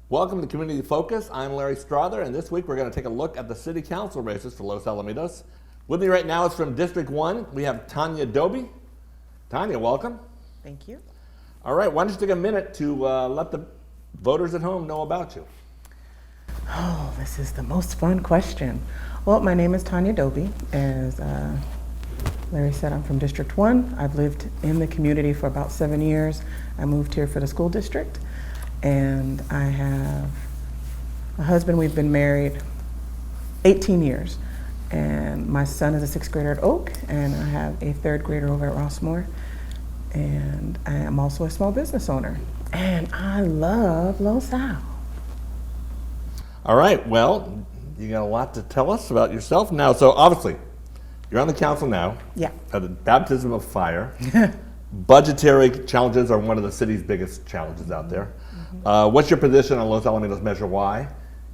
Welcome to Community Focus. I'm Larry Strother, and this week we're going to take a look at the city council races for Los Alamitos. With me right now is from District 1, we have Tanya Doby. Tanya, welcome. Thank you. All right, why don't you take a minute to let the voters at home know about you? Oh, this is the most fun question. Well, my name is Tanya Doby. As Larry said, I'm from District 1. I've lived in the community for about 7 years. I moved here for the school district. And I have a husband. We've been married 18 years. And my son is a sixth grader at Oak, and I have a third grader over at Rossmore. And I am also a small business owner. And I love Los Al. All right, well, you got a lot to tell us about yourself now. So obviously, you're on the council now. Yeah. At the baptism of fire. Budgetary challenges are one of the city's biggest challenges out there. What's your position on Los Alamitos Measure Y?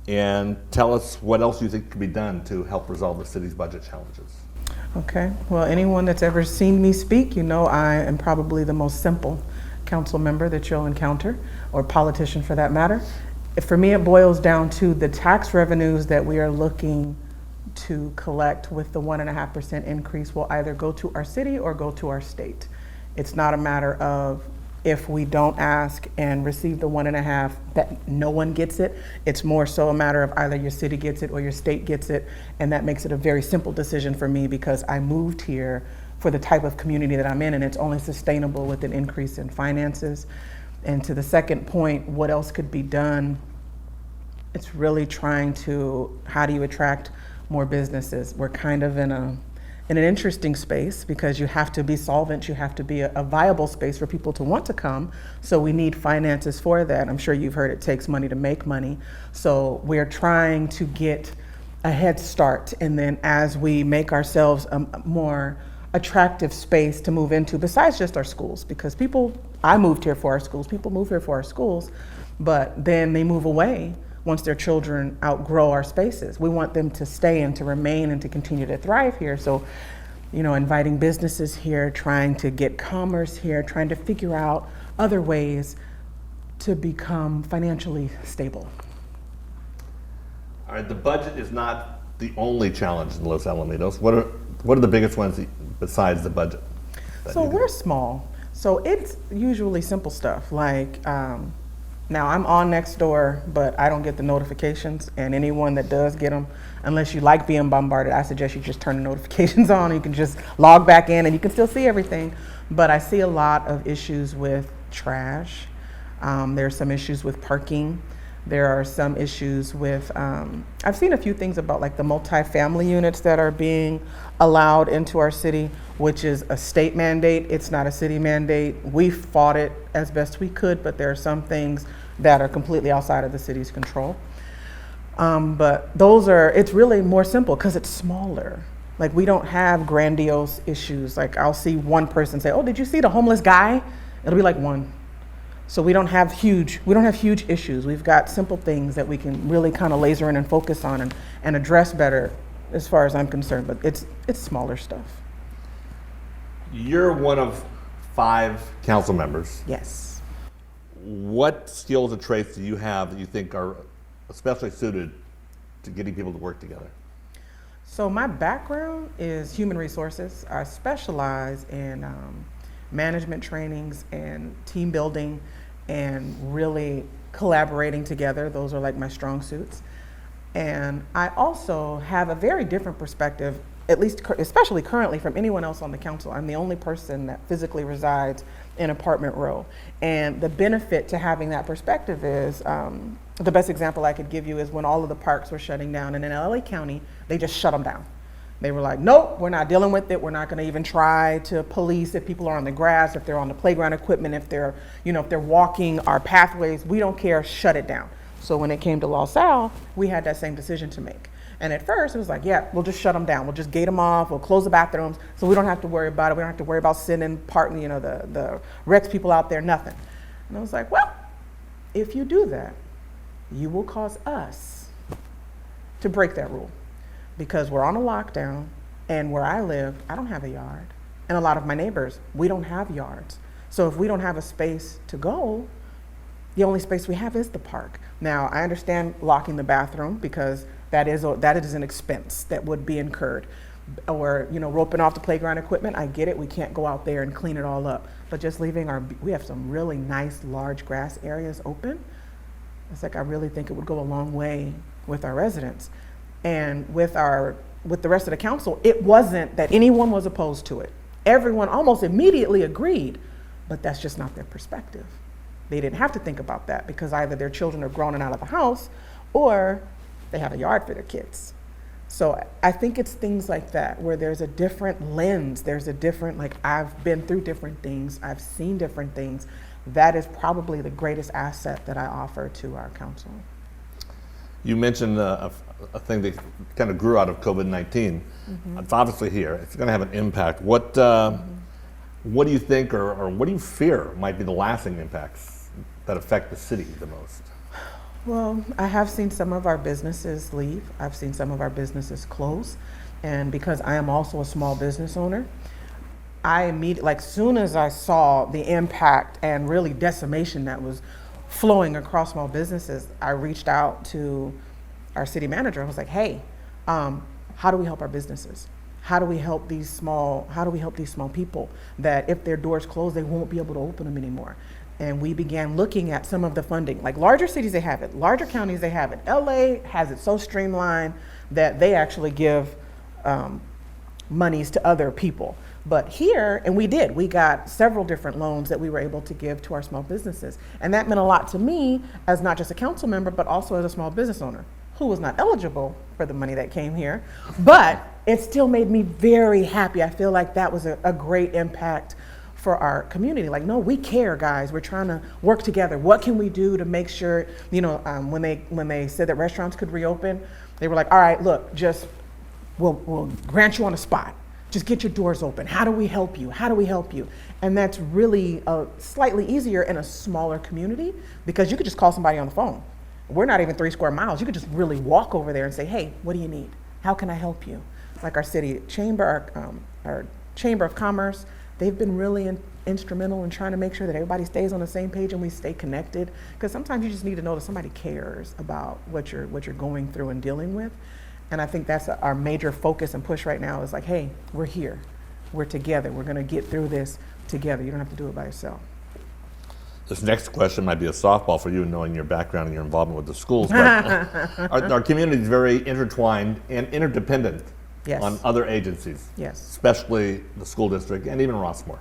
And tell us what else you think could be done to help resolve the city's budget challenges. Okay, well, anyone that's ever seen me speak, you know I am probably the most simple council member that you'll encounter, or politician for that matter. For me, it boils down to the tax revenues that we are looking to collect with the 1.5% increase will either go to our city or go to our state. It's not a matter of if we don't ask and receive the 1.5 that no one gets it. It's more so a matter of either your city gets it or your state gets it. And that makes it a very simple decision for me because I moved here for the type of community that I'm in, and it's only sustainable with an increase in finances. And to the second point, what else could be done? It's really trying to, how do you attract more businesses? We're kind of in an interesting space because you have to be solvent, you have to be a viable space for people to want to come. So we need finances for that. I'm sure you've heard it takes money to make money. So we're trying to get a head start. And then as we make ourselves a more attractive space to move into, besides just our schools, because I moved here for our schools, people move here for our schools, but then they move away once their children outgrow our spaces. We want them to stay and to remain and to continue to thrive here. So, you know, inviting businesses here, trying to get commerce here, trying to figure out other ways to become financially stable. All right, the budget is not the only challenge in Los Alamitos. What are the biggest ones besides the budget? So we're small. So it's usually simple stuff like, now I'm on Nextdoor, but I don't get the notifications, and anyone that does get them, unless you like being bombarded, I suggest you just turn the notifications on. You can just log back in and you can still see everything. But I see a lot of issues with trash. There's some issues with parking. There are some issues with, I've seen a few things about like the multifamily units that are being allowed into our city, which is a state mandate. It's not a city mandate. We fought it as best we could, but there are some things that are completely outside of the city's control. But it's really more simple because it's smaller. Like we don't have grandiose issues. Like I'll see one person say, "Oh, did you see the homeless guy?" It'll be like one. So we don't have huge issues. We've got simple things that we can really kind of laser in and focus on and address better as far as I'm concerned, but it's smaller stuff. You're one of 5 council members. Yes. What skills or traits do you have that you think are especially suited to getting people to work together? So my background is human resources. I specialize in management trainings and team building and really collaborating together. Those are like my strong suits. And I also have a very different perspective, at least especially currently, from anyone else on the council. I'm the only person that physically resides in apartment row. And the benefit to having that perspective is, the best example I could give you is when all of the parks were shutting down, and in LA County, they just shut them down. They were like, nope, we're not dealing with it. We're not gonna even try to police if people are on the grass, if they're on the playground equipment, if they're walking our pathways, we don't care, shut it down. So when it came to Los Al, we had that same decision to make. And at first it was like, yeah, we'll just shut them down. We'll just gate them off. We'll close the bathrooms so we don't have to worry about it. We don't have to worry about sending the Rex people out there, nothing. And I was like, well, if you do that, you will cause us to break that rule because we're on a lockdown, and where I live, I don't have a yard. And a lot of my neighbors, we don't have yards. So if we don't have a space to go, the only space we have is the park. Now, I understand locking the bathroom because that is an expense that would be incurred. Or, roping off the playground equipment, I get it, we can't go out there and clean it all up. But just leaving we have some really nice large grass areas open. It's like, I really think it would go a long way with our residents. And with the rest of the council, it wasn't that anyone was opposed to it. Everyone almost immediately agreed, but that's just not their perspective. They didn't have to think about that because either their children are grown and out of the house or they have a yard for their kids. So I think it's things like that where there's a different lens, there's a different, like, I've been through different things, I've seen different things. That is probably the greatest asset that I offer to our council. You mentioned a thing that kind of grew out of COVID-19. It's obviously here. It's going to have an impact. What do you think or what do you fear might be the lasting impacts that affect the city the most? Well, I have seen some of our businesses leave. I've seen some of our businesses close. And because I am also a small business owner, I immediately, soon as I saw the impact and really decimation that was flowing across small businesses, I reached out to our city manager. I was like, hey, how do we help our businesses? How do we help these small people that if their doors close, they won't be able to open them anymore? And we began looking at some of the funding. Like larger cities, they have it. Larger counties, they have it. LA has it so streamlined that they actually give monies to other people. But here, and we got several different loans that we were able to give to our small businesses. And that meant a lot to me as not just a council member, but also as a small business owner who was not eligible for the money that came here. But it still made me very happy. I feel like that was a great impact for our community. Like, no, we care, guys. We're trying to work together. What can we do to make sure, when they said that restaurants could reopen, they were like, all right, look, we'll grant you on the spot. Just get your doors open. How do we help you? How do we help you? And that's really slightly easier in a smaller community because you could just call somebody on the phone. We're not even 3 square miles. You could just really walk over there and say, hey, what do you need? How can I help you? Like our city chamber, our Chamber of Commerce, they've been really instrumental in trying to make sure that everybody stays on the same page and we stay connected. Because sometimes you just need to know that somebody cares about what you're going through and dealing with. And I think that's our major focus and push right now is like, hey, we're here. We're together. We're going to get through this together. You don't have to do it by yourself. This next question might be a softball for you, knowing your background and your involvement with the schools. But our community is very intertwined and interdependent. Yes. On other agencies, yes, especially the school district and even Rossmore.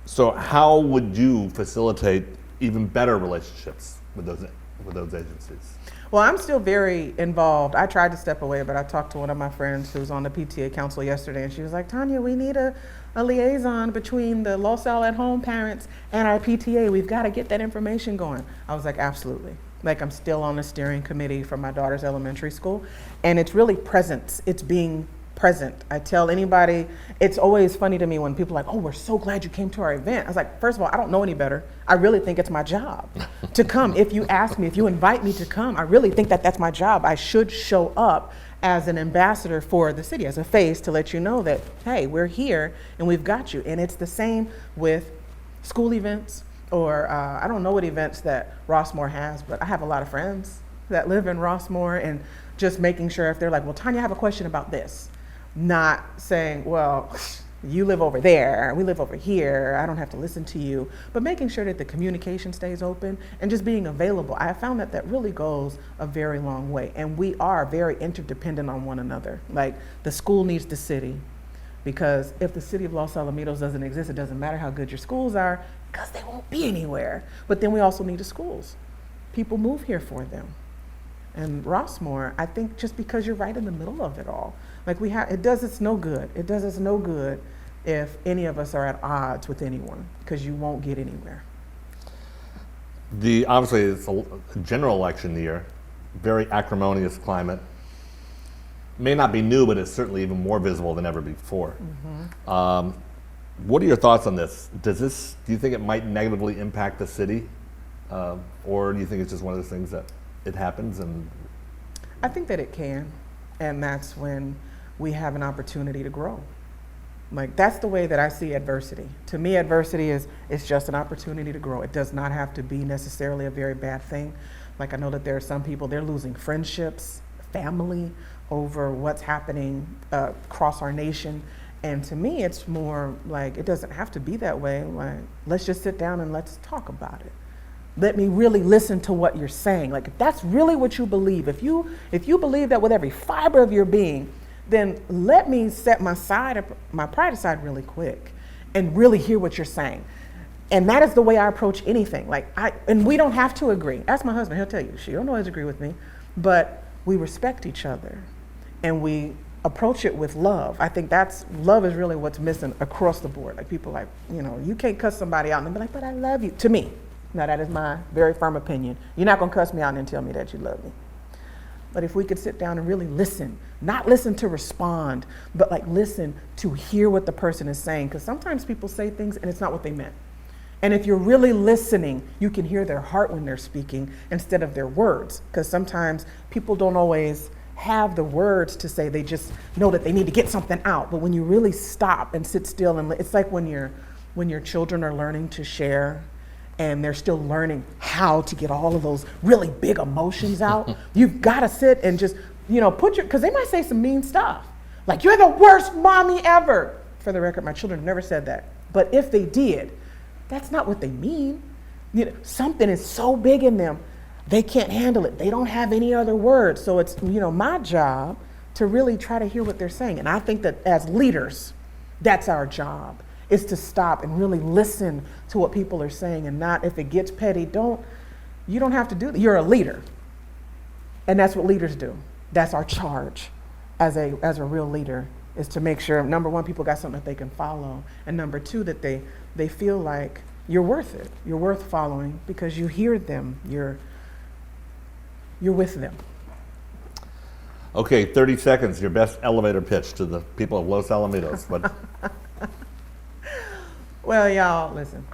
So how would you facilitate even better relationships with those agencies? Well, I'm still very involved. I tried to step away, but I talked to one of my friends who's on the PTA council yesterday, and she was like, Tanya, we need a liaison between the Los Al at home parents and our PTA. We've got to get that information going. I was like, absolutely. Like, I'm still on the steering committee for my daughter's elementary school, and it's really presence. It's being present. I tell anybody, it's always funny to me when people are like, oh, we're so glad you came to our event. I was like, first of all, I don't know any better. I really think it's my job to come. If you ask me, if you invite me to come, I really think that that's my job. I should show up as an ambassador for the city, as a face to let you know that, hey, we're here and we've got you. And it's the same with school events. Or I don't know what events that Rossmore has, but I have a lot of friends that live in Rossmore, and just making sure if they're like, well, Tanya, I have a question about this. Not saying, well, you live over there, we live over here, I don't have to listen to you, but making sure that the communication stays open and just being available. I have found that really goes a very long way, and we are very interdependent on one another. Like, the school needs the city, because if the city of Los Alamitos doesn't exist, it doesn't matter how good your schools are, because they won't be anywhere. But then we also need the schools. People move here for them. And Rossmore, I think just because you're right in the middle of it all, like it does us no good. It does us no good if any of us are at odds with anyone, because you won't get anywhere. Obviously, it's a general election year, very acrimonious climate. May not be new, but it's certainly even more visible than ever before. What are your thoughts on this? Do you think it might negatively impact the city? Or do you think it's just one of those things that it happens? And I think that it can. And that's when we have an opportunity to grow. Like, that's the way that I see adversity. To me, adversity is it's just an opportunity to grow. It does not have to be necessarily a very bad thing. Like, I know that there are some people, they're losing friendships, family, over what's happening across our nation. And to me, it's more like, it doesn't have to be that way. Like, let's just sit down and let's talk about it. Let me really listen to what you're saying. Like, if that's really what you believe, if you believe that with every fiber of your being, then let me set my pride aside really quick and really hear what you're saying. And that is the way I approach anything. And we don't have to agree. Ask my husband, he'll tell you, she don't always agree with me, but we respect each other and we approach it with love. I think love is really what's missing across the board. Like, people like, you can't cuss somebody out and be like, but I love you. To me, now that is my very firm opinion. You're not gonna cuss me out and then tell me that you love me. But if we could sit down and really listen, not listen to respond, but like listen to hear what the person is saying. Because sometimes people say things and it's not what they meant. And if you're really listening, you can hear their heart when they're speaking instead of their words. Because sometimes people don't always have the words to say, they just know that they need to get something out. But when you really stop and sit still, and it's like when your children are learning to share and they're still learning how to get all of those really big emotions out. You've got to sit and just, because they might say some mean stuff. Like, you're the worst mommy ever. For the record, my children never said that. But if they did, that's not what they mean. Something is so big in them, they can't handle it. They don't have any other words. So it's, my job to really try to hear what they're saying. And I think that as leaders, that's our job, is to stop and really listen to what people are saying, and not, if it gets petty, you don't have to do that. You're a leader. And that's what leaders do. That's our charge as a real leader, is to make sure, number one, people got something that they can follow. And number two, that they feel like you're worth it. You're worth following because you hear them. You're with them. Okay, 30 seconds, your best elevator pitch to the people of Los Alamitos. But well, y'all, listen,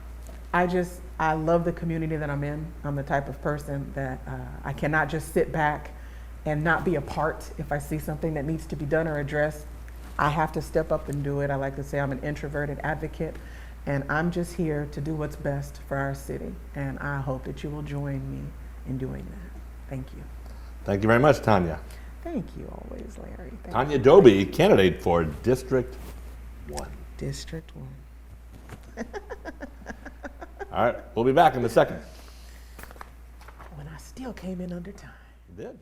I love the community that I'm in. I'm the type of person that I cannot just sit back and not be a part if I see something that needs to be done or addressed. I have to step up and do it. I like to say I'm an introverted advocate, and I'm just here to do what's best for our city. And I hope that you will join me in doing that. Thank you. thank you very much, Tanya. Thank you always, Larry. Thank Tanya you. Doby, candidate for District 1. District 1. All right, we'll be back in a second. When I still came in under time. You did.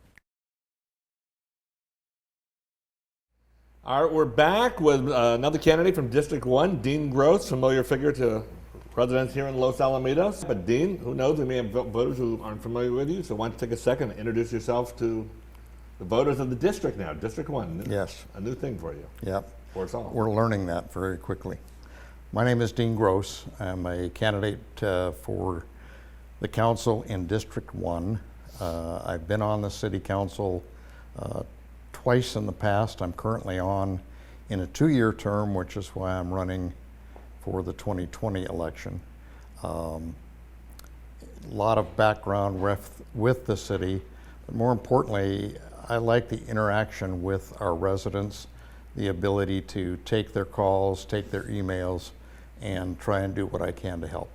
All right, we're back with another candidate from District 1, Dean Grose, familiar figure to residents here in Los Alamitos. But Dean, who knows, we may have voters who aren't familiar with you, so why don't you take a second and introduce yourself to the voters of the district now, District 1. Yes. A new thing for you. Yep. For us all. We're learning that very quickly. My name is Dean Grose. I'm a candidate for the council in District 1. I've been on the city council twice in the past. I'm currently on in a 2-year term, which is why I'm running for the 2020 election. A lot of background with the city, but more importantly, I like the interaction with our residents, the ability to take their calls, take their emails, and try and do what I can to help.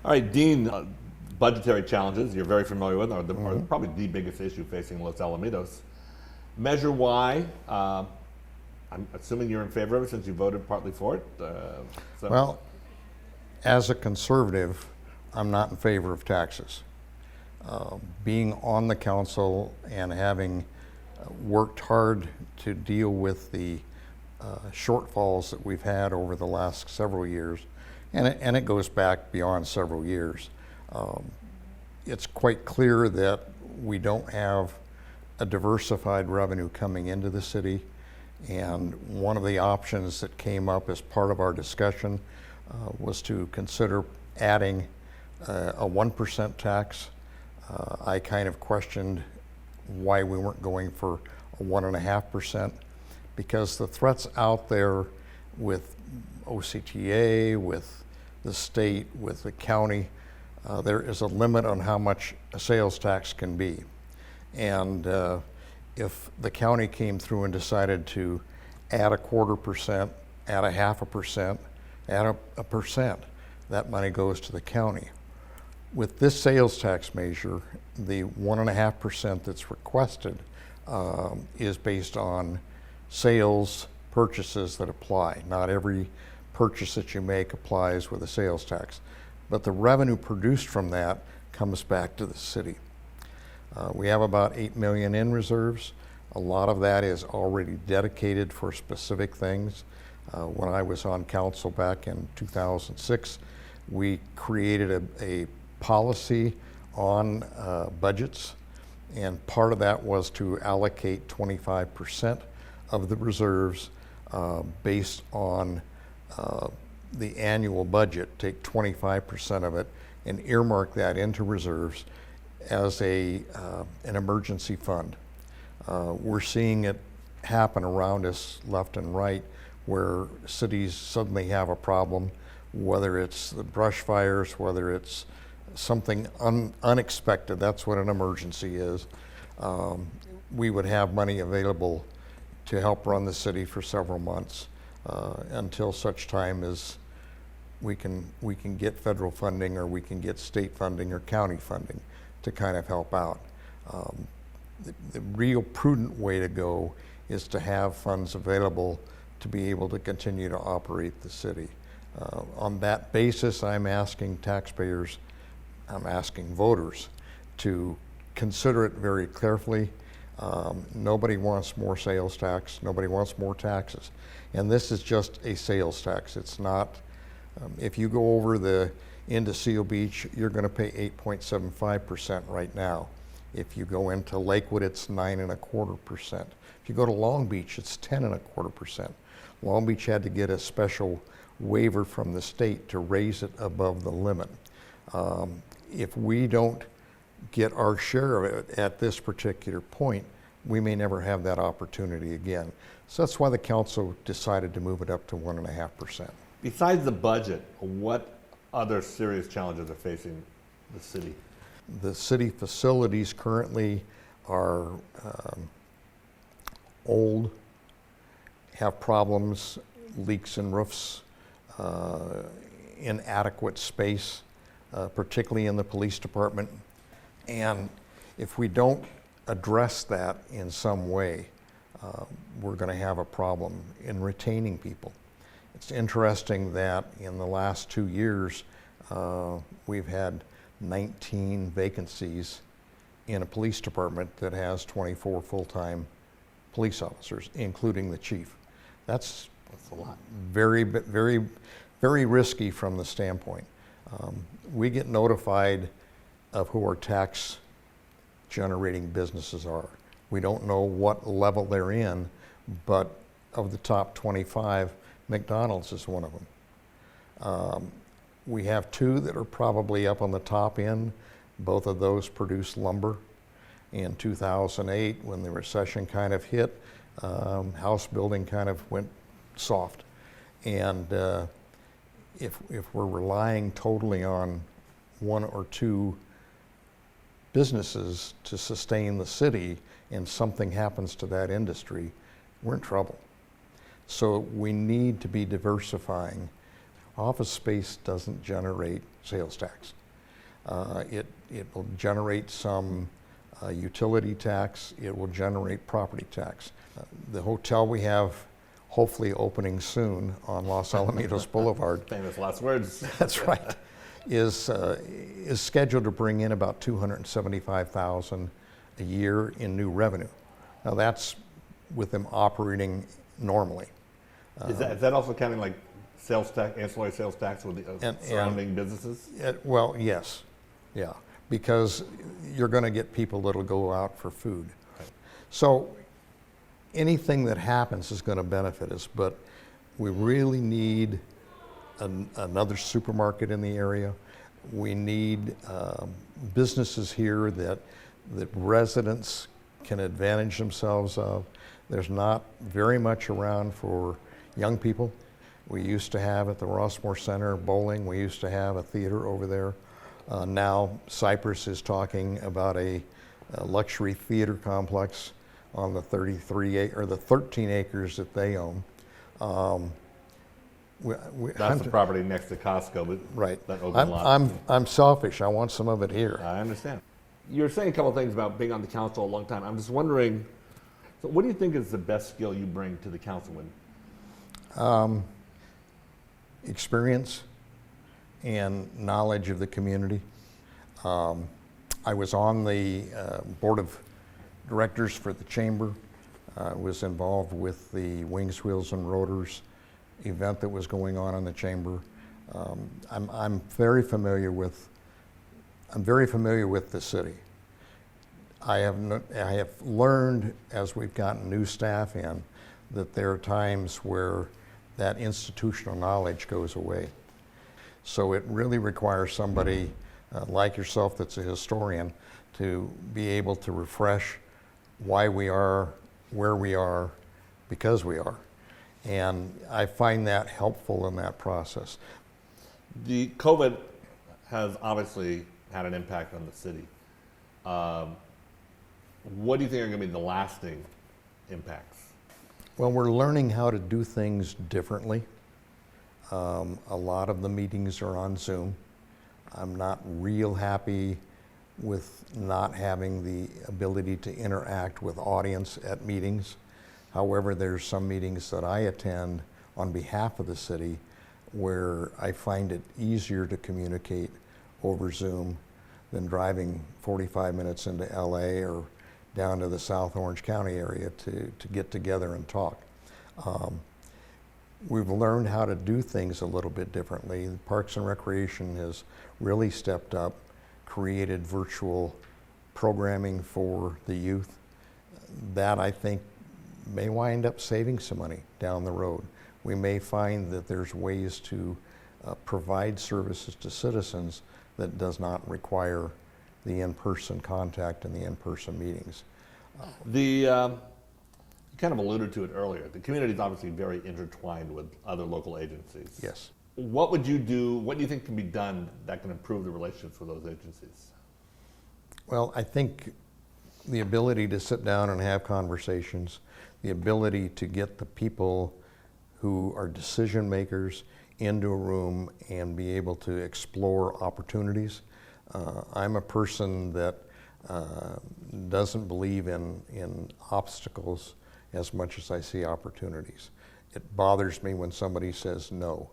All right, Dean, budgetary challenges you're very familiar with are probably the biggest issue facing Los Alamitos. Measure Y, I'm assuming you're in favor of it since you voted partly for it. Well, as a conservative, I'm not in favor of taxes. Being on the council and having worked hard to deal with the shortfalls that we've had over the last several years, and it goes back beyond several years. It's quite clear that we don't have a diversified revenue coming into the city, and one of the options that came up as part of our discussion was to consider adding a 1% tax. I kind of questioned why we weren't going for a 1.5%, because the threats out there with OCTA, with the state, with the county, there is a limit on how much a sales tax can be. And if the county came through and decided to add a 0.25%, at a 0.5%, at a percent, that money goes to the county. With this sales tax measure, the 1.5% that's requested is based on sales purchases that apply. Not every purchase that you make applies with a sales tax, but the revenue produced from that comes back to the city. We have about 8 million in reserves. A lot of that is already dedicated for specific things. When I was on council back in 2006, we created a policy on budgets, and part of that was to allocate 25% of the reserves based on the annual budget, take 25% of it and earmark that into reserves as an emergency fund. We're seeing it happen around us left and right, where cities suddenly have a problem, whether it's the brush fires, whether it's something unexpected. That's what an emergency is. We would have money available to help run the city for several months until such time as we can get federal funding, or we can get state funding or county funding to kind of help out. The real prudent way to go is to have funds available to be able to continue to operate the city. On that basis, I'm asking taxpayers, I'm asking voters to consider it very carefully. Nobody wants more sales tax. Nobody wants more taxes. And this is just a sales tax. It's not, if you go over into Seal Beach, you're going to pay 8.75% right now. If you go into Lakewood, it's 9.25%. If you go to Long Beach, it's 10.25%. Long Beach had to get a special waiver from the state to raise it above the limit. If we don't get our share of it at this particular point, we may never have that opportunity again. So that's why the council decided to move it up to 1.5%. Besides the budget, what other serious challenges are facing the city? The city facilities currently are old, have problems, leaks in roofs, inadequate space, particularly in the police department. And if we don't address that in some way, we're going to have a problem in retaining people. It's interesting that in the last 2 years, we've had 19 vacancies in a police department that has 24 full-time police officers, including the chief. That's a lot. Very, very, very risky from the standpoint. We get notified of who our tax generating businesses are. We don't know what level they're in, but of the top 25, McDonald's is one of them. We have 2 that are probably up on the top end. Both of those produce lumber. In 2008, when the recession kind of hit, house building kind of went soft. And if we're relying totally on 1 or 2 businesses to sustain the city and something happens to that industry, we're in trouble. So we need to be diversifying. Office space doesn't generate sales tax. It will generate some utility tax. It will generate property tax. The hotel we have hopefully opening soon on Los Alamitos Boulevard. Famous last words. That's right. Is scheduled to bring in about $275,000 a year in new revenue. Now that's with them operating normally. Is that also counting like sales tax, ancillary sales tax with the surrounding businesses? Well, yes, yeah, because you're going to get people that'll go out for food. Right. So anything that happens is going to benefit us, but we really need another supermarket in the area. We need businesses here that residents can advantage themselves of. There's not very much around for young people. We used to have at the Rossmore Center bowling. We used to have a theater over there. Now Cypress is talking about a luxury theater complex on the 13 acres that they own. That's the property next to Costco, but Right. that open lot. I'm selfish. I want some of it here. I understand. You're saying a couple of things about being on the council a long time. I'm just wondering, so what do you think is the best skill you bring to the council? Experience and knowledge of the community. I was on the board of directors for the chamber. Was involved with the Wings, Wheels, and Rotors event that was going on in the chamber. I'm very familiar with the city. I have learned as we've gotten new staff in that there are times where that institutional knowledge goes away. So it really requires somebody like yourself that's a historian to be able to refresh why we are where we are because we are. And I find that helpful in that process. The COVID has obviously had an impact on the city. What do you think are going to be the lasting impacts? Well, we're learning how to do things differently. A lot of the meetings are on Zoom. I'm not real happy with not having the ability to interact with audience at meetings. However, there's some meetings that I attend on behalf of the city where I find it easier to communicate over Zoom than driving 45 minutes into LA or down to the South Orange County area to get together and talk. We've learned how to do things a little bit differently. Parks and Recreation has really stepped up, created virtual programming for the youth. That, I think, may wind up saving some money down the road. We may find that there's ways to provide services to citizens that does not require the in-person contact and the in-person meetings. You kind of alluded to it earlier. The community is obviously very intertwined with other local agencies. Yes. What would you do, what do you think can be done that can improve the relationships with those agencies? Well, I think the ability to sit down and have conversations, the ability to get the people who are decision makers into a room and be able to explore opportunities. I'm a person that doesn't believe in obstacles as much as I see opportunities. It bothers me when somebody says no.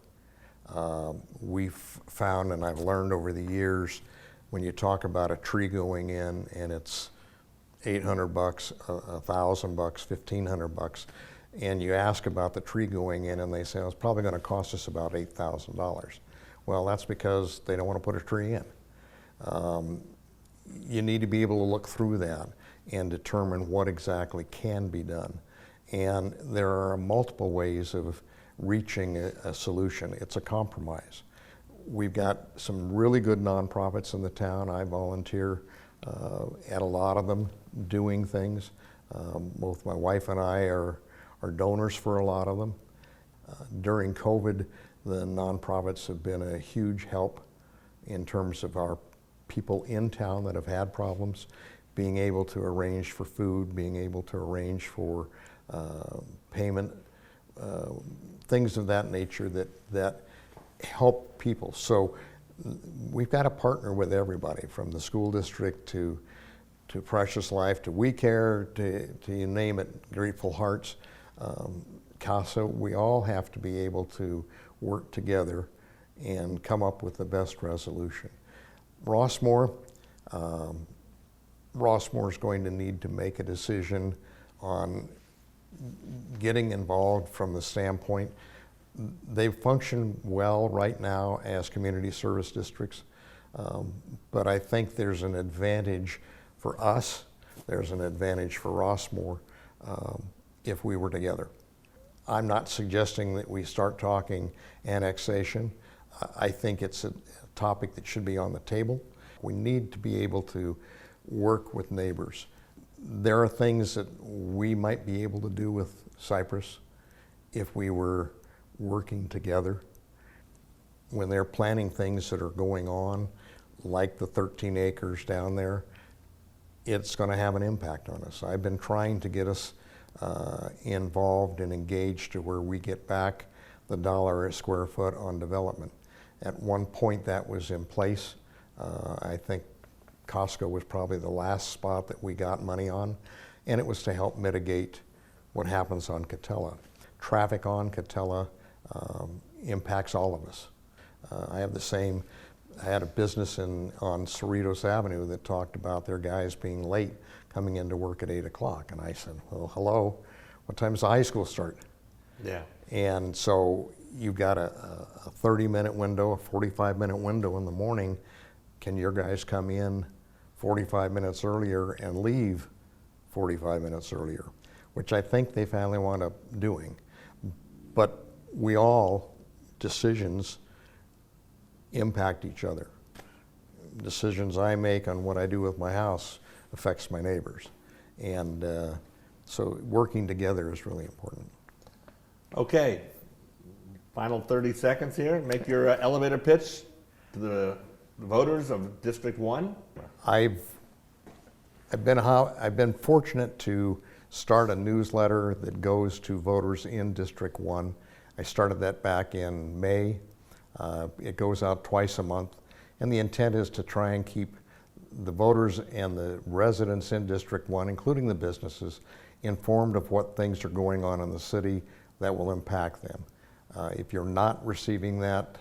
We've found, and I've learned over the years, when you talk about a tree going in and it's $800, $1,000, $1,500, and you ask about the tree going in and they say, oh, it's probably going to cost us about $8,000. Well, that's because they don't want to put a tree in. You need to be able to look through that and determine what exactly can be done. And there are multiple ways of reaching a solution. It's a compromise. We've got some really good nonprofits in the town. I volunteer at a lot of them doing things. Both my wife and I are donors for a lot of them. During COVID, the nonprofits have been a huge help in terms of our people in town that have had problems, being able to arrange for food, being able to arrange for payment, things of that nature that help people. So we've got to partner with everybody, from the school district to Precious Life, to We Care, to you name it, Grateful Hearts, CASA. We all have to be able to work together and come up with the best resolution. Rossmoor is going to need to make a decision on getting involved from the standpoint. They function well right now as community service districts, but I think there's an advantage for us, there's an advantage for Rossmoor if we were together. I'm not suggesting that we start talking annexation. I think it's a topic that should be on the table. We need to be able to work with neighbors. There are things that we might be able to do with Cypress if we were working together. When they're planning things that are going on, like the 13 acres down there, it's going to have an impact on us. I've been trying to get us involved and engaged to where we get back the dollar a square foot on development. At one point that was in place. I think Costco was probably the last spot that we got money on, and it was to help mitigate what happens on Catella. Traffic on Catella impacts all of us. I had a business on Cerritos Avenue that talked about their guys being late coming into work at 8 o'clock. And I said, well, hello, what time does the high school start? Yeah. And so you've got a 30-minute window, a 45-minute window in the morning. Can your guys come in 45 minutes earlier and leave 45 minutes earlier? Which I think they finally wound up doing. But decisions impact each other. Decisions I make on what I do with my house affects my neighbors. And so working together is really important. Okay, final 30 seconds here. Make your elevator pitch to the voters of District 1. I've been fortunate to start a newsletter that goes to voters in District 1. I started that back in May. It goes out twice a month, and the intent is to try and keep the voters and the residents in District 1, including the businesses, informed of what things are going on in the city that will impact them. If you're not receiving that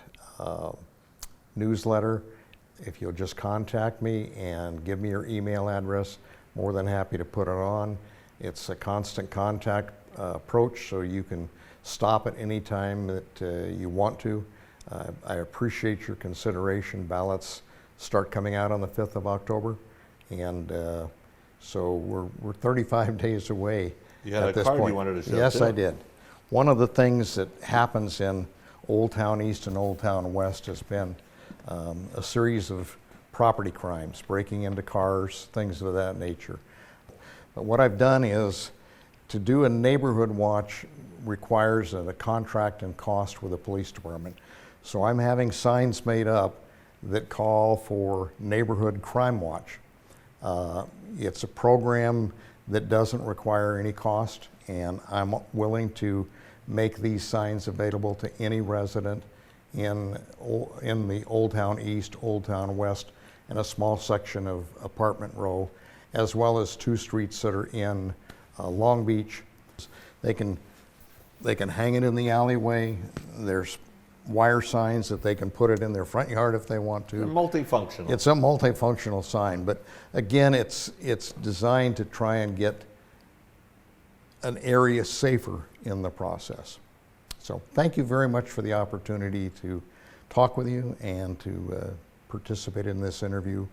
newsletter, if you'll just contact me and give me your email address, more than happy to put it on. It's a constant contact approach, so you can stop at any time that you want to. I appreciate your consideration. Ballots start coming out on the 5th of October, and so we're 35 days away. You had at a this card point. you wanted to show, Yes, too. I did. One of the things that happens in Old Town East and Old Town West has been a series of property crimes, breaking into cars, things of that nature. But what I've done is, to do a neighborhood watch requires a contract and cost with the police department. So I'm having signs made up that call for Neighborhood Crime Watch. It's a program that doesn't require any cost, and I'm willing to make these signs available to any resident in the Old Town East, Old Town West, and a small section of Apartment Row, as well as 2 streets that are in Long Beach. They can hang it in the alleyway. There's wire signs that they can put it in their front yard if they want to. They're multifunctional. It's a multifunctional sign, but again, it's designed to try and get an area safer in the process. So thank you very much for the opportunity to talk with you and to participate in this interview.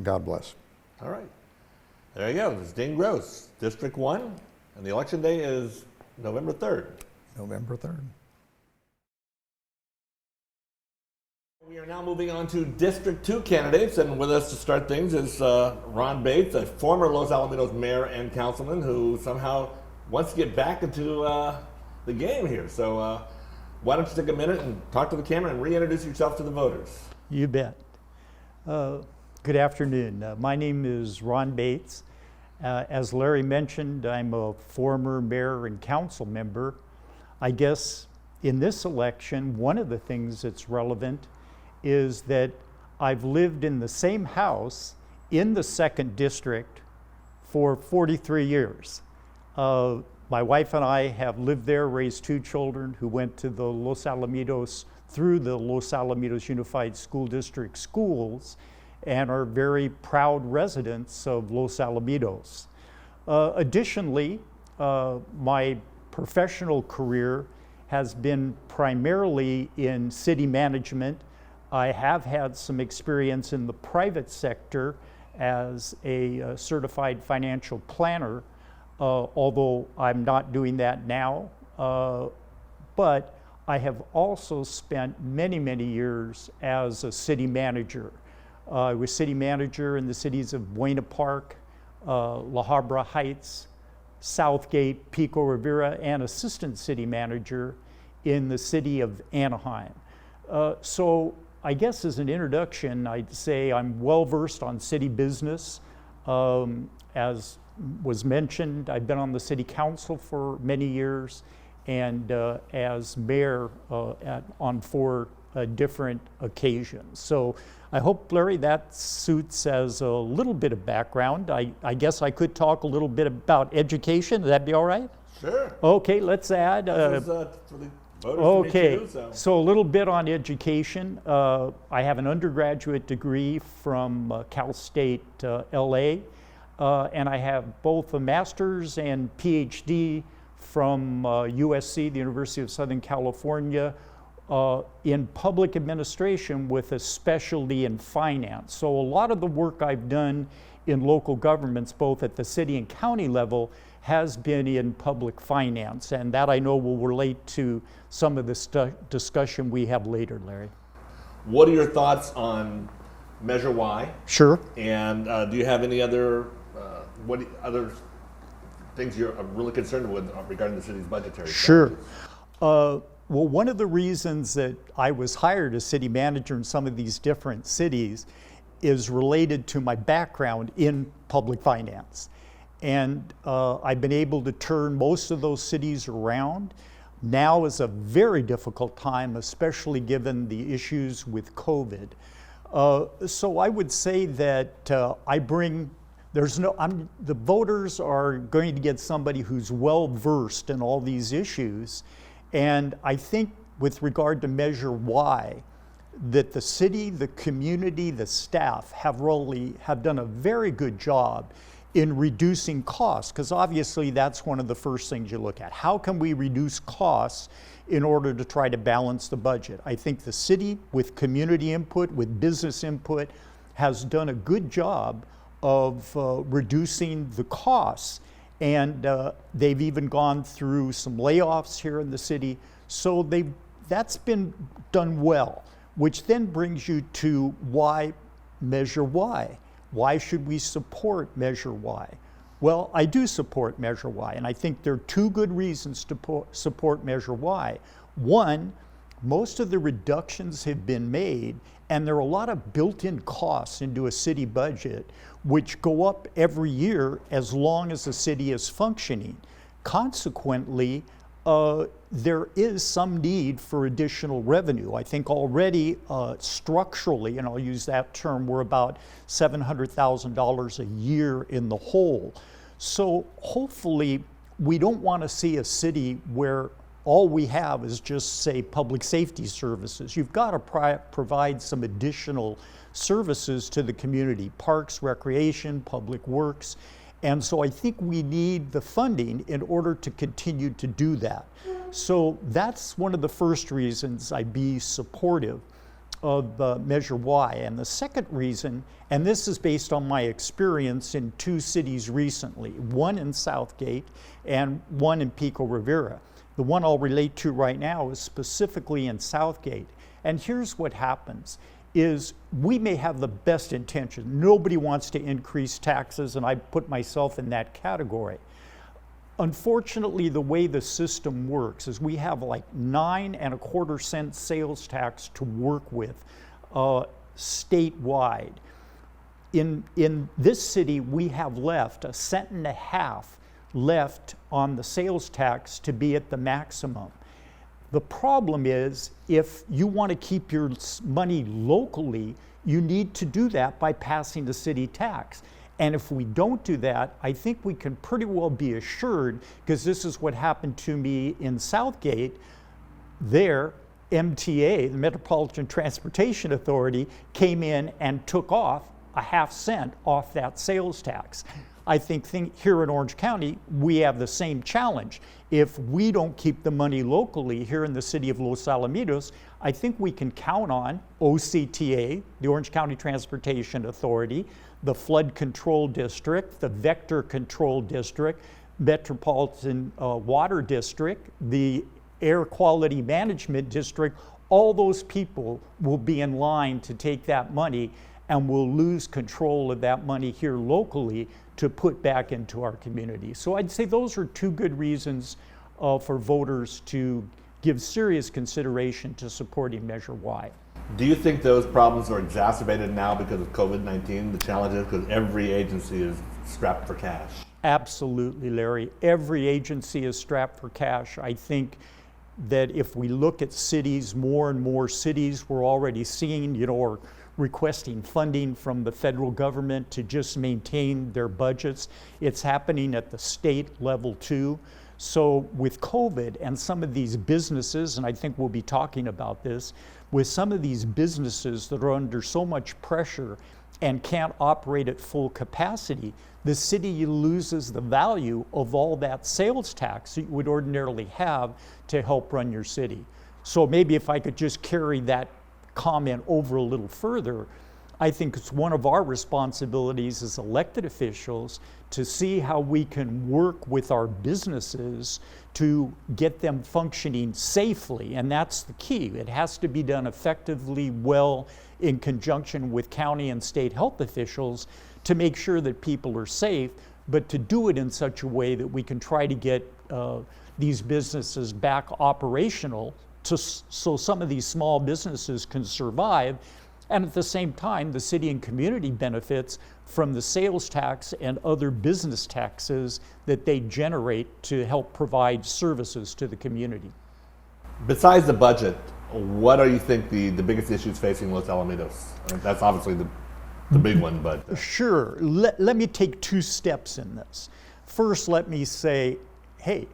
God bless. All right. There you go. This is Dean Grose, District 1, and the election day is November 3rd. November 3rd. We are now moving on to District 2 candidates, and with us to start things is Ron Bates, a former Los Alamitos mayor and councilman who somehow wants to get back into the game here. So why don't you take a minute and talk to the camera and reintroduce yourself to the voters. You bet. Good afternoon. My name is Ron Bates. As Larry mentioned, I'm a former mayor and council member. I guess in this election, one of the things that's relevant is that I've lived in the same house in the 2nd District for 43 years. My wife and I have lived there, raised 2 children who went to the Los Alamitos, through the Los Alamitos Unified School District schools, and are very proud residents of Los Alamitos. Additionally, my professional career has been primarily in city management. I have had some experience in the private sector as a certified financial planner, although I'm not doing that now. But I have also spent many, many years as a city manager. I was city manager in the cities of Buena Park, La Habra Heights, Southgate, Pico Rivera, and assistant city manager in the city of Anaheim. So I guess as an introduction, I'd say I'm well versed on city business. As was mentioned, I've been on the city council for many years, and as mayor on 4 different occasions. So I hope, Larry, that suits as a little bit of background. I guess I could talk a little bit about education. Would that be all right? Sure. Okay, let's add. This is, for the voters Okay, to meet you, so a little bit on education. I have an undergraduate degree from Cal State LA, and I have both a master's and PhD from USC, the University of Southern California, in public administration with a specialty in finance. So a lot of the work I've done in local governments, both at the city and county level, has been in public finance, and that I know will relate to some of the discussion we have later, Larry. What are your thoughts on Measure Y? Sure. And do you have any other other things you're really concerned with regarding the city's budgetary Sure. challenges? Well, one of the reasons that I was hired as city manager in some of these different cities is related to my background in public finance. And I've been able to turn most of those cities around. Now is a very difficult time, especially given the issues with COVID. So I would say that the voters are going to get somebody who's well versed in all these issues. And I think with regard to Measure Y, that the city, the community, the staff have done a very good job in reducing costs, because obviously that's one of the first things you look at. How can we reduce costs in order to try to balance the budget? I think the city, with community input, with business input, has done a good job of reducing the costs. And they've even gone through some layoffs here in the city. So that's been done well, which then brings you to why Measure Y. Why should we support Measure Y? Well, I do support Measure Y, and I think there are 2 good reasons to support Measure Y. One, most of the reductions have been made, and there are a lot of built-in costs into a city budget which go up every year as long as the city is functioning. Consequently, there is some need for additional revenue. I think already structurally, and I'll use that term, we're about $700,000 a year in the hole. So hopefully we don't want to see a city where all we have is just, say, public safety services. You've got to provide some additional services to the community: parks, recreation, public works. And so I think we need the funding in order to continue to do that. So that's one of the first reasons I'd be supportive of Measure Y. And the second reason, and this is based on my experience in 2 cities recently, one in Southgate and one in Pico Rivera. The one I'll relate to right now is specifically in Southgate. And here's what happens. Is we may have the best intentions. Nobody wants to increase taxes, and I put myself in that category. Unfortunately, the way the system works is we have like 9.25 cent sales tax to work with statewide. In this city, we have left 1.5 cents left on the sales tax to be at the maximum. The problem is, if you want to keep your money locally, you need to do that by passing the city tax. And if we don't do that, I think we can pretty well be assured, because this is what happened to me in Southgate, there, MTA, the Metropolitan Transportation Authority, came in and took off 0.5 cents off that sales tax. I think here in Orange County, we have the same challenge. If we don't keep the money locally here in the city of Los Alamitos, I think we can count on OCTA, the Orange County Transportation Authority, the Flood Control District, the Vector Control District, Metropolitan Water District, the Air Quality Management District. All those people will be in line to take that money, and we'll lose control of that money here locally to put back into our community. So I'd say those are 2 good reasons for voters to give serious consideration to supporting Measure Y. Do you think those problems are exacerbated now because of COVID-19, the challenges, because every agency is strapped for cash. Absolutely, Larry. Every agency is strapped for cash. I think that if we look at cities, more and more cities we're already seeing, are requesting funding from the federal government to just maintain their budgets. It's happening at the state level too. So with COVID and some of these businesses, and I think we'll be talking about this, with some of these businesses that are under so much pressure and can't operate at full capacity, the city loses the value of all that sales tax that you would ordinarily have to help run your city. So maybe if I could just carry that comment over a little further, I think it's one of our responsibilities as elected officials to see how we can work with our businesses to get them functioning safely, and that's the key. It has to be done effectively, well, in conjunction with county and state health officials to make sure that people are safe, but to do it in such a way that we can try to get these businesses back operational so some of these small businesses can survive, and at the same time the city and community benefits from the sales tax and other business taxes that they generate to help provide services to the community. Besides the budget, what do you think the biggest issues facing Los Alamitos? I mean, that's obviously the big one, but... Sure. Let me take two steps in this. First, let me say, hey,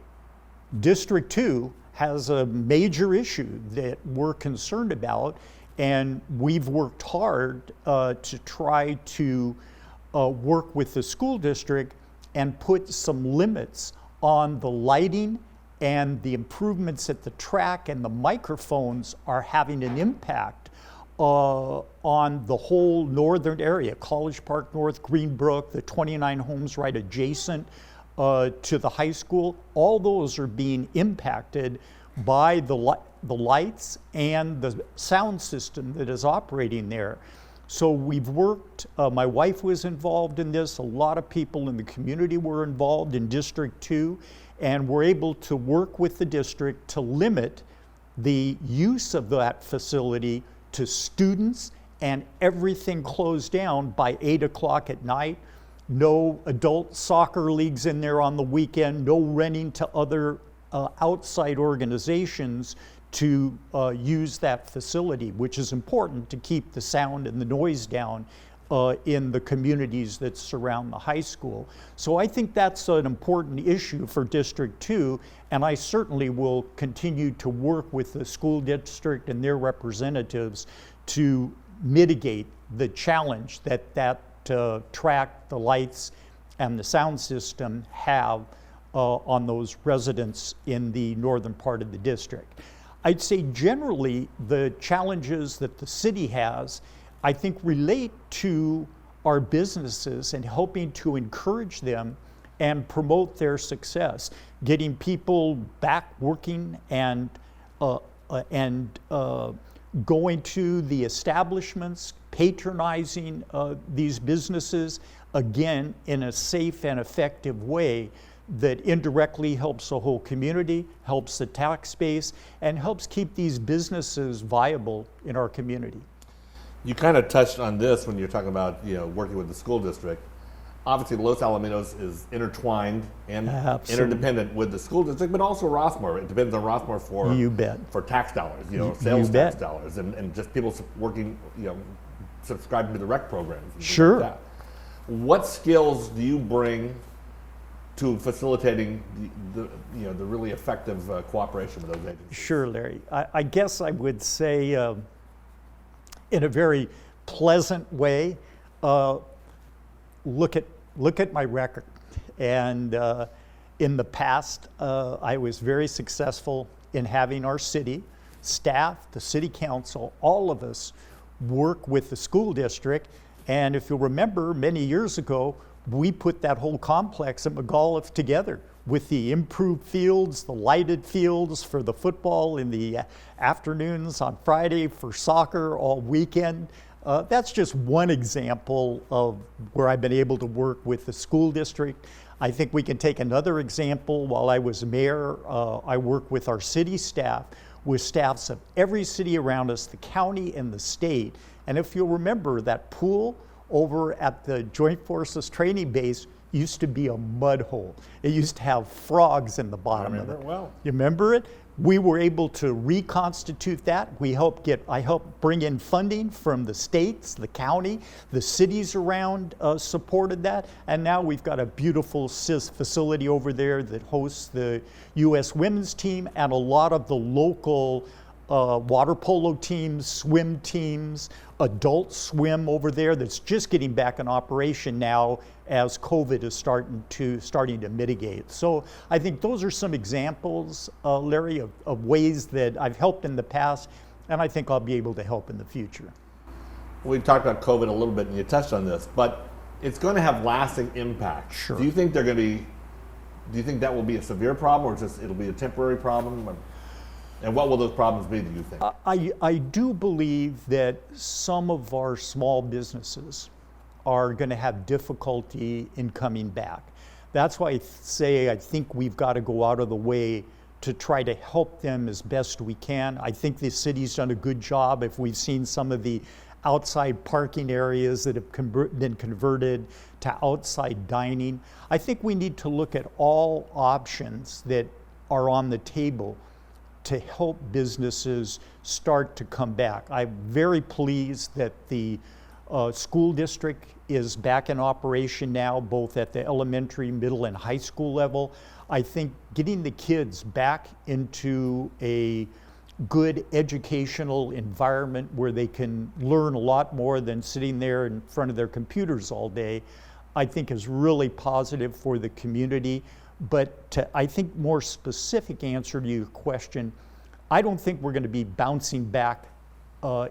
District 2 has a major issue that we're concerned about, and we've worked hard to try to work with the school district and put some limits on the lighting, and the improvements at the track and the microphones are having an impact on the whole northern area, College Park North, Greenbrook, the 29 homes right adjacent to the high school. All those are being impacted by the lights and the sound system that is operating there. So we've worked, my wife was involved in this, a lot of people in the community were involved in District 2, and we're able to work with the district to limit the use of that facility to students, and everything closed down by 8 o'clock at night. No adult soccer leagues in there on the weekend, no renting to other outside organizations to use that facility, which is important to keep the sound and the noise down in the communities that surround the high school. So I think that's an important issue for District 2, and I certainly will continue to work with the school district and their representatives to mitigate the challenge that track, the lights, and the sound system have on those residents in the northern part of the district. I'd say generally the challenges that the city has, I think, relate to our businesses and helping to encourage them and promote their success, getting people back working and going to the establishments, patronizing these businesses, again, in a safe and effective way that indirectly helps the whole community, helps the tax base, and helps keep these businesses viable in our community. You kind of touched on this when you're talking about working with the school district. Obviously, Los Alamitos is intertwined and interdependent with the school district, but also Rossmore. It depends on Rossmore for tax dollars, sales tax dollars, and just people working, subscribing to the rec programs. Sure. Like that. What skills do you bring to facilitating the really effective cooperation with those agencies? Sure, Larry. I guess I would say, in a very pleasant way, look at my record. And in the past, I was very successful in having our city staff, the city council, all of us work with the school district. And if you'll remember, many years ago, we put that whole complex at McAuliffe together with the improved fields, the lighted fields for the football in the afternoons on Friday, for soccer all weekend. That's just one example of where I've been able to work with the school district. I think we can take another example. While I was mayor, I worked with our city staff, with staffs of every city around us, the county and the state. And if you'll remember, that pool over at the Joint Forces Training Base used to be a mud hole. It used to have frogs in the bottom of it. remember it well. You remember it? We were able to reconstitute that. I helped bring in funding from the states, the county, the cities around supported that. And now we've got a beautiful facility over there that hosts the U.S. women's team and a lot of the local water polo teams, swim teams, adult swim over there that's just getting back in operation now as COVID is starting to mitigate. So I think those are some examples, Larry, of ways that I've helped in the past, and I think I'll be able to help in the future. We talked about COVID a little bit, and you touched on this, but it's going to have lasting impact. Sure. Do you think that will be a severe problem, or just it'll be a temporary problem? And what will those problems be, do you think? I do believe that some of our small businesses are going to have difficulty in coming back. That's why I think we've got to go out of the way to try to help them as best we can. I think the city's done a good job. If we've seen some of the outside parking areas that have been converted to outside dining, I think we need to look at all options that are on the table to help businesses start to come back. I'm very pleased that the school district is back in operation now, both at the elementary, middle, and high school level. I think getting the kids back into a good educational environment where they can learn a lot more than sitting there in front of their computers all day, I think is really positive for the community. But I think more specific answer to your question, I don't think we're going to be bouncing back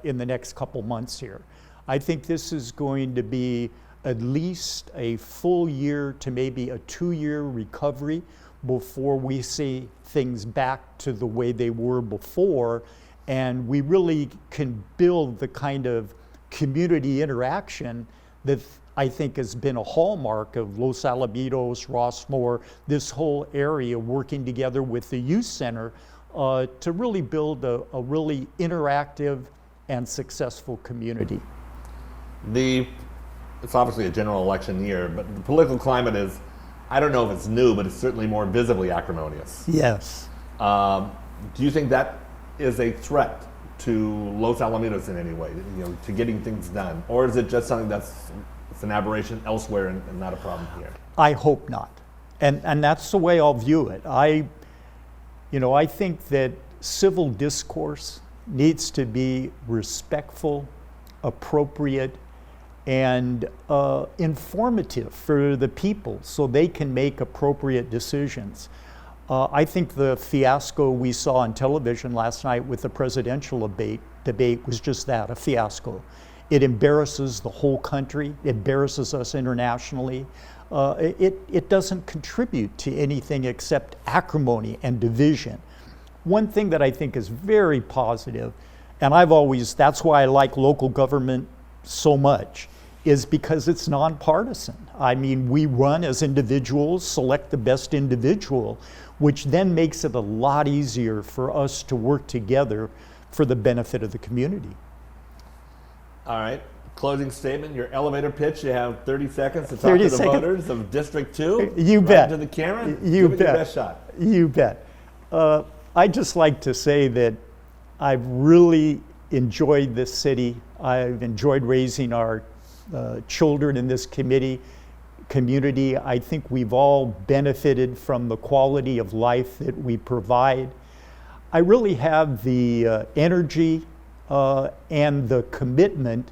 in the next couple months here. I think this is going to be at least a full year to maybe a 2-year recovery before we see things back to the way they were before, and we really can build the kind of community interaction that I think has been a hallmark of Los Alamitos, Rossmore, this whole area working together with the youth center to really build a really interactive and successful community. It's obviously a general election year, but the political climate is, I don't know if it's new, but it's certainly more visibly acrimonious. Yes. Do you think that is a threat to Los Alamitos in any way, to getting things done? Or is it just something it's an aberration elsewhere and not a problem here? I hope not. And that's the way I'll view it. I think that civil discourse needs to be respectful, appropriate, and informative for the people so they can make appropriate decisions. I think the fiasco we saw on television last night with the presidential debate was just that, a fiasco. It embarrasses the whole country, it embarrasses us internationally. It doesn't contribute to anything except acrimony and division. One thing that I think is very positive, and that's why I like local government so much, is because it's nonpartisan. I mean, we run as individuals, select the best individual, which then makes it a lot easier for us to work together for the benefit of the community. All right. Closing statement, your elevator pitch. You have 30 seconds to talk 30 to the seconds. voters of District 2. You right bet. To the camera. You Give it bet. your best shot. You bet. I'd just like to say that I've really enjoyed this city. I've enjoyed raising our children in this community. I think we've all benefited from the quality of life that we provide. I really have the energy and the commitment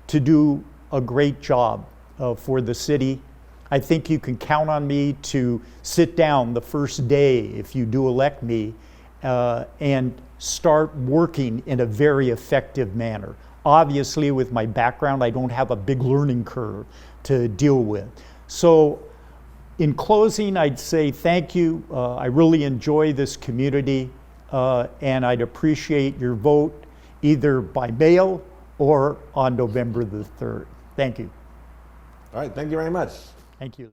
to do a great job for the city. I think you can count on me to sit down the first day, if you do elect me, and start working in a very effective manner. Obviously, with my background, I don't have a big learning curve to deal with. So, in closing, I'd say thank you. I really enjoy this community, and I'd appreciate your vote either by mail or on November the 3rd. Thank you. All right. Thank you very much. Thank you.